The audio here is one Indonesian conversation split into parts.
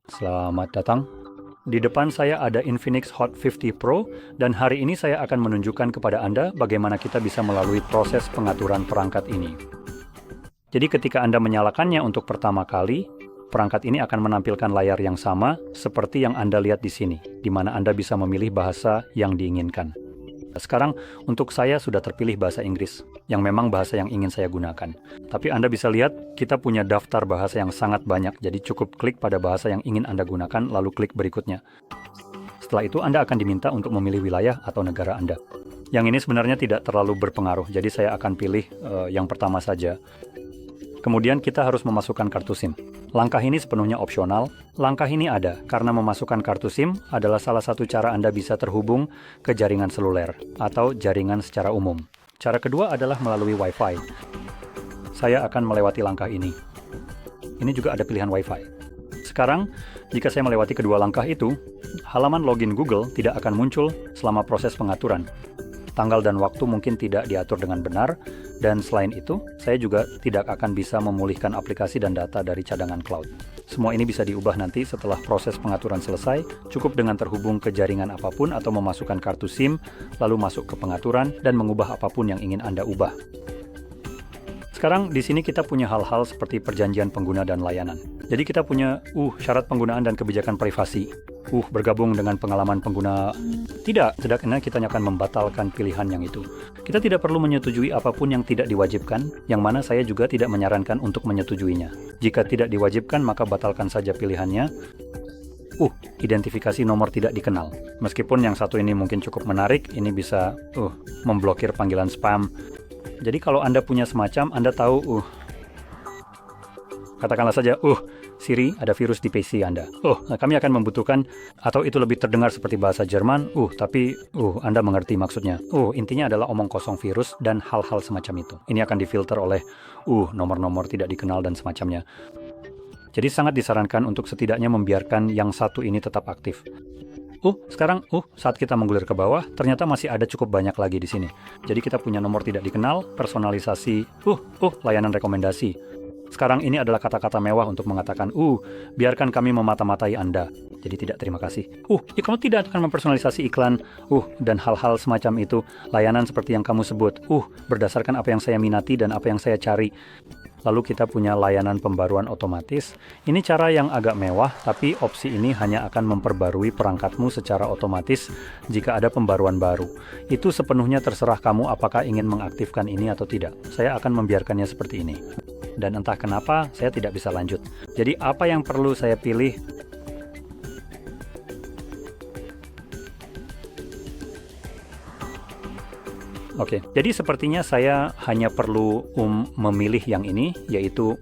Selamat datang. Di depan saya ada Infinix Hot 50 Pro, dan hari ini saya akan menunjukkan kepada Anda bagaimana kita bisa melalui proses pengaturan perangkat ini. Jadi ketika Anda menyalakannya untuk pertama kali, perangkat ini akan menampilkan layar yang sama seperti yang Anda lihat di sini, di mana Anda bisa memilih bahasa yang diinginkan. Sekarang untuk saya sudah terpilih bahasa Inggris, yang memang bahasa yang ingin saya gunakan. Tapi Anda bisa lihat, kita punya daftar bahasa yang sangat banyak, jadi cukup klik pada bahasa yang ingin Anda gunakan, lalu klik berikutnya. Setelah itu Anda akan diminta untuk memilih wilayah atau negara Anda. Yang ini sebenarnya tidak terlalu berpengaruh, jadi saya akan pilih yang pertama saja. Kemudian kita harus memasukkan kartu SIM. Langkah ini sepenuhnya opsional. Langkah ini ada karena memasukkan kartu SIM adalah salah satu cara Anda bisa terhubung ke jaringan seluler atau jaringan secara umum. Cara kedua adalah melalui Wi-Fi. Saya akan melewati langkah ini. Ini juga ada pilihan Wi-Fi. Sekarang, jika saya melewati kedua langkah itu, halaman login Google tidak akan muncul selama proses pengaturan. Tanggal dan waktu mungkin tidak diatur dengan benar, dan selain itu, saya juga tidak akan bisa memulihkan aplikasi dan data dari cadangan cloud. Semua ini bisa diubah nanti setelah proses pengaturan selesai, cukup dengan terhubung ke jaringan apapun atau memasukkan kartu SIM, lalu masuk ke pengaturan dan mengubah apapun yang ingin Anda ubah. Sekarang di sini kita punya hal-hal seperti perjanjian pengguna dan layanan. Jadi kita punya syarat penggunaan dan kebijakan privasi. Bergabung dengan pengalaman pengguna. Tidak, setidaknya kita akan membatalkan pilihan yang itu. Kita tidak perlu menyetujui apapun yang tidak diwajibkan, yang mana saya juga tidak menyarankan untuk menyetujuinya. Jika tidak diwajibkan, maka batalkan saja pilihannya. Identifikasi nomor tidak dikenal. Meskipun yang satu ini mungkin cukup menarik, ini bisa memblokir panggilan spam. Jadi kalau Anda punya semacam, Anda tahu, katakanlah saja, Siri, ada virus di PC Anda. Kami akan membutuhkan, atau itu lebih terdengar seperti bahasa Jerman, tapi Anda mengerti maksudnya. Intinya adalah omong kosong virus dan hal-hal semacam itu. Ini akan difilter oleh, nomor-nomor tidak dikenal dan semacamnya. Jadi sangat disarankan untuk setidaknya membiarkan yang satu ini tetap aktif. Sekarang, saat kita menggulir ke bawah, ternyata masih ada cukup banyak lagi di sini. Jadi kita punya nomor tidak dikenal, personalisasi, layanan rekomendasi. Sekarang ini adalah kata-kata mewah untuk mengatakan, biarkan kami memata-matai Anda. Jadi tidak terima kasih. Kamu tidak akan mempersonalisasi iklan, dan hal-hal semacam itu. Layanan seperti yang kamu sebut, berdasarkan apa yang saya minati dan apa yang saya cari. Lalu kita punya layanan pembaruan otomatis. Ini cara yang agak mewah, tapi opsi ini hanya akan memperbarui perangkatmu secara otomatis jika ada pembaruan baru. Itu sepenuhnya terserah kamu apakah ingin mengaktifkan ini atau tidak. Saya akan membiarkannya seperti ini. Dan entah kenapa, saya tidak bisa lanjut. Jadi apa yang perlu saya pilih? Oke, jadi sepertinya saya hanya perlu memilih yang ini, yaitu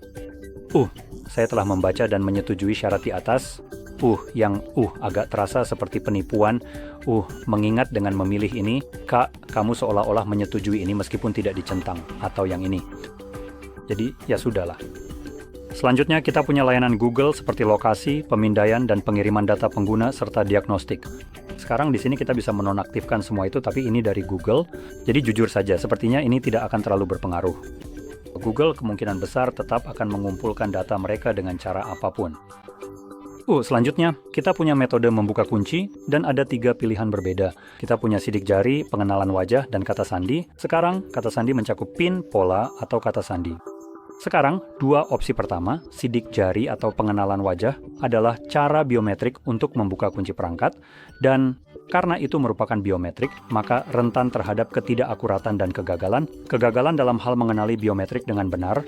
saya telah membaca dan menyetujui syarat di atas. Yang agak terasa seperti penipuan. Mengingat dengan memilih ini, kamu seolah-olah menyetujui ini meskipun tidak dicentang, atau yang ini. Jadi ya sudahlah. Selanjutnya kita punya layanan Google seperti lokasi, pemindaian, dan pengiriman data pengguna serta diagnostik. Sekarang di sini kita bisa menonaktifkan semua itu, tapi ini dari Google. Jadi jujur saja, sepertinya ini tidak akan terlalu berpengaruh. Google kemungkinan besar tetap akan mengumpulkan data mereka dengan cara apapun. Selanjutnya, kita punya metode membuka kunci, dan ada 3 pilihan berbeda. Kita punya sidik jari, pengenalan wajah, dan kata sandi. Sekarang, kata sandi mencakup PIN, pola, atau kata sandi. Sekarang, 2 opsi pertama, sidik jari atau pengenalan wajah, adalah cara biometrik untuk membuka kunci perangkat, dan karena itu merupakan biometrik, maka rentan terhadap ketidakakuratan dan kegagalan. Kegagalan dalam hal mengenali biometrik dengan benar.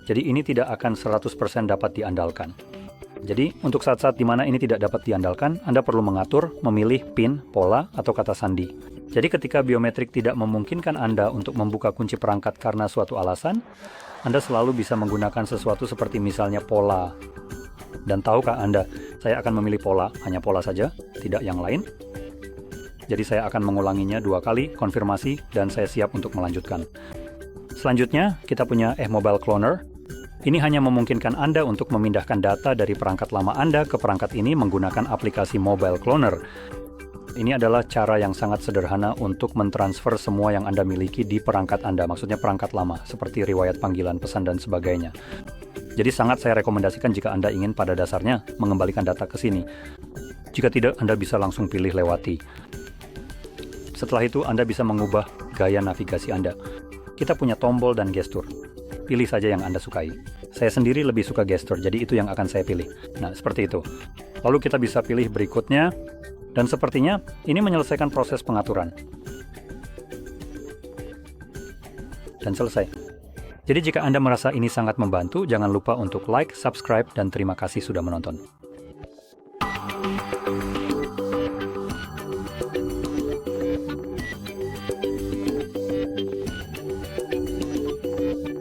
Jadi ini tidak akan 100% dapat diandalkan. Jadi, untuk saat-saat di mana ini tidak dapat diandalkan, Anda perlu mengatur, memilih PIN, pola, atau kata sandi. Jadi ketika biometrik tidak memungkinkan Anda untuk membuka kunci perangkat karena suatu alasan, Anda selalu bisa menggunakan sesuatu seperti misalnya pola. Dan tahukah Anda, saya akan memilih pola, hanya pola saja, tidak yang lain. Jadi saya akan mengulanginya 2 kali, konfirmasi, dan saya siap untuk melanjutkan. Selanjutnya, kita punya Mobile Cloner. Ini hanya memungkinkan Anda untuk memindahkan data dari perangkat lama Anda ke perangkat ini menggunakan aplikasi Mobile Cloner. Ini adalah cara yang sangat sederhana untuk mentransfer semua yang Anda miliki di perangkat Anda, maksudnya perangkat lama, seperti riwayat panggilan, pesan, dan sebagainya. Jadi sangat saya rekomendasikan jika Anda ingin pada dasarnya mengembalikan data ke sini. Jika tidak, Anda bisa langsung pilih lewati. Setelah itu, Anda bisa mengubah gaya navigasi Anda. Kita punya tombol dan gestur. Pilih saja yang Anda sukai. Saya sendiri lebih suka gestur, jadi itu yang akan saya pilih. Nah, seperti itu. Lalu kita bisa pilih berikutnya. Dan sepertinya ini menyelesaikan proses pengaturan. Dan selesai. Jadi jika Anda merasa ini sangat membantu, jangan lupa untuk like, subscribe, dan terima kasih sudah menonton.